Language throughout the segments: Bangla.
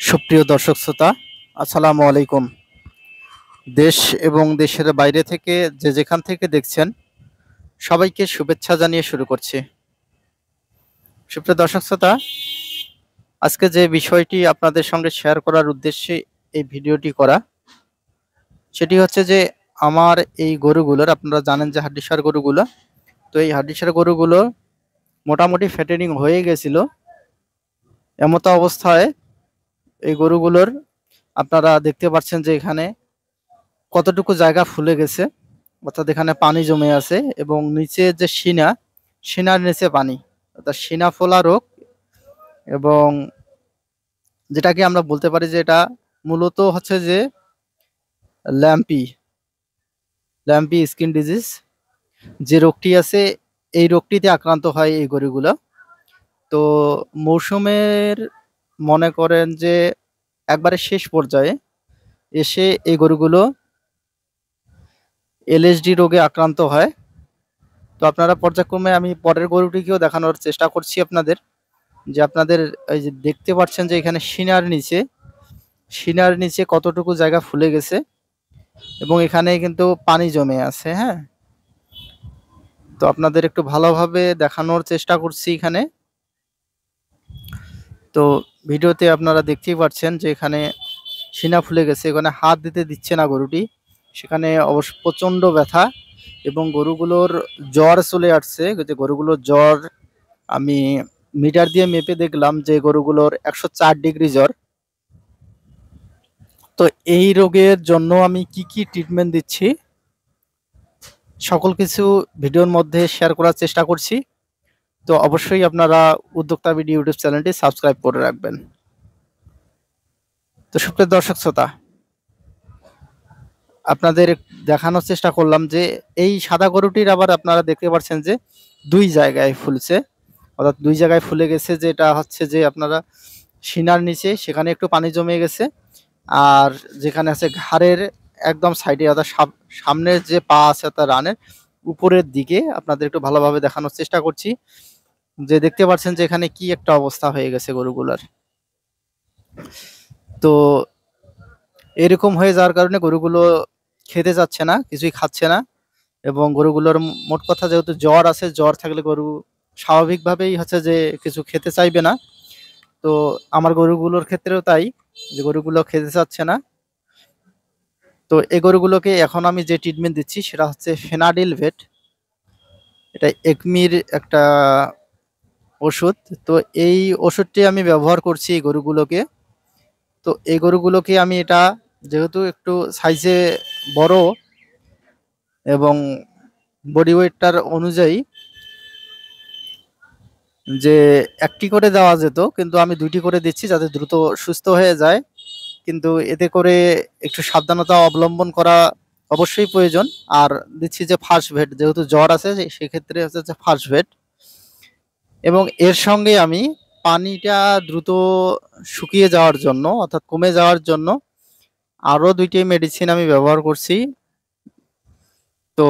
সুপ্রিয় দর্শক শ্রোতা, আসসালামু আলাইকুম। দেশ এবং দেশের বাইরে থেকে যে যেখান থেকে দেখছেন, সবাইকে শুভেচ্ছা জানিয়ে শুরু করছি। সুপ্রিয় দর্শক শ্রোতা, আজকে যে বিষয়টি আপনাদের সঙ্গে শেয়ার করার উদ্দেশ্যে এই ভিডিওটি করা, সেটি হচ্ছে যে আমার এই গরুগুলোর, আপনারা জানেন যে হাড্ডিসার গরুগুলো, তো এই হাড্ডিসার গরুগুলো মোটামুটি ফ্যাটেনিং হয়ে গেছিল। এমতো অবস্থায় এই গরুগুলোর আপনারা দেখতে পাচ্ছেন যে এখানে কতটুকু জায়গা ফুলে গেছে, অর্থাৎ এখানে পানি জমে আছে এবং নিচে যে শিনার নিচে পানি, অর্থাৎ শিনা ফোলা রোগ, এবং যেটাকে আমরা বলতে পারি যে এটা মূলত হচ্ছে যে ল্যাম্পি ল্যাম্পি স্কিন ডিজিজ যে রোগটি আছে, এই রোগটিতে আক্রান্ত হয় এই গরুগুলো। তো মৌসুমের মনে করেন যে একবারে শেষ পর্যায়ে এসে এই গরুগুলো এলএসডি রোগে আক্রান্ত হয়। তো আপনারা পর্যায়ক্রমে আমি পরের গরুটিকেও দেখানোর চেষ্টা করছি আপনাদের, যে আপনাদের এই যে দেখতে পাচ্ছেন যে এখানে শিনার নিচে কতটুকু জায়গা ফুলে গেছে এবং এখানে কিন্তু পানি জমে আছে। হ্যাঁ, তো আপনাদের একটু ভালোভাবে দেখানোর চেষ্টা করছি এখানে। তো ভিডিওতে আপনারা দেখতেই পাচ্ছেন যে এখানে শিনা ফুলে গেছে, এখানে হাত দিতে দিচ্ছে না গরুটি, সেখানে অবশ্য প্রচণ্ড ব্যথা এবং গরুগুলোর জ্বর চলে আসছে। যে গরুগুলোর জ্বর আমি মিটার দিয়ে মেপে দেখলাম যে গরুগুলোর 104 ডিগ্রি জ্বর। তো এই রোগের জন্য আমি কি কি ট্রিটমেন্ট দিচ্ছি সকল কিছু ভিডিওর মধ্যে শেয়ার করার চেষ্টা করছি। তো অবশ্যই আপনারা উদ্যোক্তা ভিডিও ইউটিউব চ্যানেলটি সাবস্ক্রাইব করে রাখবেন। তো সুপ্রিয় দর্শক শ্রোতা, আপনাদের দেখানোর চেষ্টা করলাম যে এই সাদা গরুটির আবার আপনারা দেখতে পাচ্ছেন যে দুই জায়গায় ফুলছে, অর্থাৎ দুই জায়গায় ফুলে গেছে। যেটা হচ্ছে যে আপনারা শিনার নিচে সেখানে একটু পানি জমে গেছে, আর যেখানে আছে ঘাড়ের একদম সাইডে, অর্থাৎ সামনের যে পা আছে অর্থাৎ রানের উপরের দিকে, আপনাদের একটু ভালোভাবে দেখানোর চেষ্টা করছি। যে দেখতে পাচ্ছেন যে এখানে কি একটা অবস্থা হয়ে গেছে গরুগুলার। তো এরকম হয়ে যাওয়ার কারণে গরুগুলো খেতে যাচ্ছে না, কিছুই খাচ্ছে না, এবং গরুগুলোর মোট কথা যেহেতু জ্বর আছে, জ্বর থাকলে গরু স্বাভাবিকভাবেই হচ্ছে যে কিছু খেতে চাইবে না। তো আমার গরুগুলোর ক্ষেত্রেও তাই, যে গরুগুলো খেতে চাচ্ছে না। তো এই গরুগুলোকে এখন আমি যে ট্রিটমেন্ট দিচ্ছি সেটা হচ্ছে ফেনাডিল ভেট, এটা একমির একটা ওষুধ। তো এই ওষুধটি আমি ব্যবহার করছি এই গরুগুলোকে। তো এই গরুগুলোকে আমি এটা যেহেতু একটু সাইজে বড় এবং বডি ওয়েটটার অনুযায়ী যে একটি করে দেওয়া যেত, কিন্তু আমি দুইটি করে দিচ্ছি যাতে দ্রুত সুস্থ হয়ে যায়। কিন্তু এতে করে একটু সাবধানতা অবলম্বন করা অবশ্যই প্রয়োজন। আর দিচ্ছি যে ফার্স্ট ভেট, যেহেতু জ্বর আছে সেক্ষেত্রে হচ্ছে যে ফার্স্ট ভেট, এবং এর সঙ্গে আমি পানিটা দ্রুত শুকিয়ে যাওয়ার জন্য, অর্থাৎ কমে যাওয়ার জন্য আরও দুইটি মেডিসিন আমি ব্যবহার করছি। তো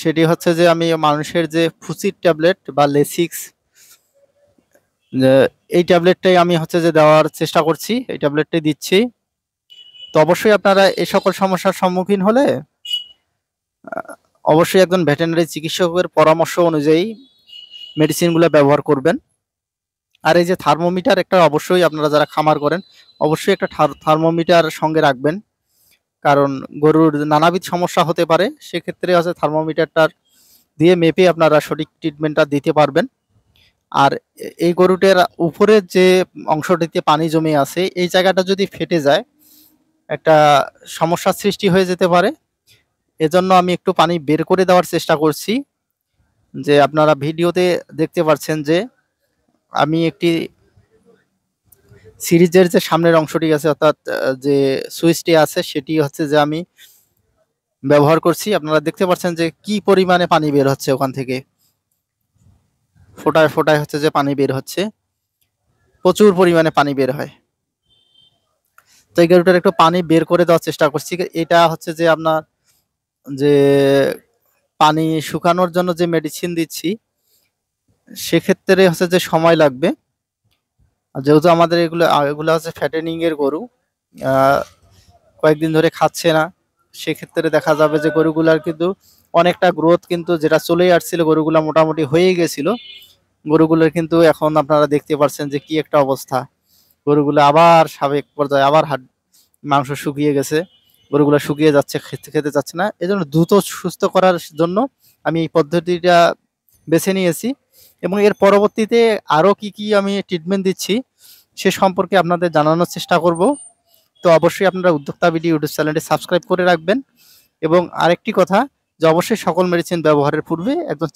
সেটি হচ্ছে যে আমি মানুষের যে ফুসিড ট্যাবলেট বা লেসিক্স, এই ট্যাবলেটটাই আমি হচ্ছে যে দেওয়ার চেষ্টা করছি, এই ট্যাবলেটটাই দিচ্ছি। তো অবশ্যই আপনারা এই সকল সমস্যার সম্মুখীন হলে অবশ্যই একজন ভেটেরিনারি চিকিৎসকের পরামর্শ অনুযায়ী মেডিসিনগুলো ব্যবহার করবেন। আর এই যে থার্মোমিটার, একটা অবশ্যই আপনারা যারা খামার করেন অবশ্যই একটা থার্মোমিটার সঙ্গে রাখবেন, কারণ গরুর নানাবিধ সমস্যা হতে পারে। সেক্ষেত্রে হচ্ছে থার্মোমিটারটার দিয়ে মেপে আপনারা সঠিক ট্রিটমেন্টটা দিতে পারবেন। আর এই গরুটার উপরের যে অংশটিতে পানি জমে আছে, এই জায়গাটা যদি ফেটে যায় একটা সমস্যার সৃষ্টি হয়ে যেতে পারে। এজন্য আমি একটু পানি বের করে দেওয়ার চেষ্টা করছি। যে আপনারা ভিডিওতে দেখতে পাচ্ছেন যে আমি একটি সিরিজের যে সামনের অংশটি আছে, অর্থাৎ যে সুইচটি আছে, সেটি হচ্ছে যে আমি ব্যবহার করছি। আপনারা দেখতে পাচ্ছেন যে কি পরিমাণে পানি বের হচ্ছে ওখান থেকে, ফোটায় ফোটায় হচ্ছে যে পানি বের হচ্ছে, প্রচুর পরিমাণে পানি বের হয়। তো এই গরুটার একটু পানি বের করে দেওয়ার চেষ্টা করছি। এটা হচ্ছে যে আপনার যে পানি শুকানোর জন্য যে মেডিসিন দিচ্ছি, সেক্ষেত্রে হচ্ছে যে সময় লাগবে। আর যেহেতু আমাদের এগুলো হচ্ছে ফ্যাটেনিং এর গরু, আহ, কয়েকদিন ধরে খাচ্ছে না, সেক্ষেত্রে দেখা যাবে যে গরুগুলার কিন্তু অনেকটা গ্রোথ কিন্তু যেটা চলেই আসছিল, গরুগুলা মোটামুটি হয়ে গেছিল। গরুগুলোর কিন্তু এখন আপনারা দেখতে পাচ্ছেন যে কি একটা অবস্থা। গরুগুলো আবার সাবেক পর্যায়ে আবার মাংস শুকিয়ে গেছে, গরুগুলো শুকিয়ে যাচ্ছে, খেতে খেতে যাচ্ছে না। এজন্য দ্রুত সুস্থ করার জন্য আমি এই পদ্ধতিটা বেছে নিয়েছি, এবং এর পরবর্তীতে আরো কি কি আমি ট্রিটমেন্ট দিচ্ছি সে সম্পর্কে আপনাদের জানানোর চেষ্টা করব। তো অবশ্যই আপনারা উদ্যোক্তা বিডি ইউটিউব চ্যানেলটি সাবস্ক্রাইব করে রাখবেন। এবং আরেকটি কথা, যে অবশ্যই সকল মেডিসিন ব্যবহারের পূর্বে একদম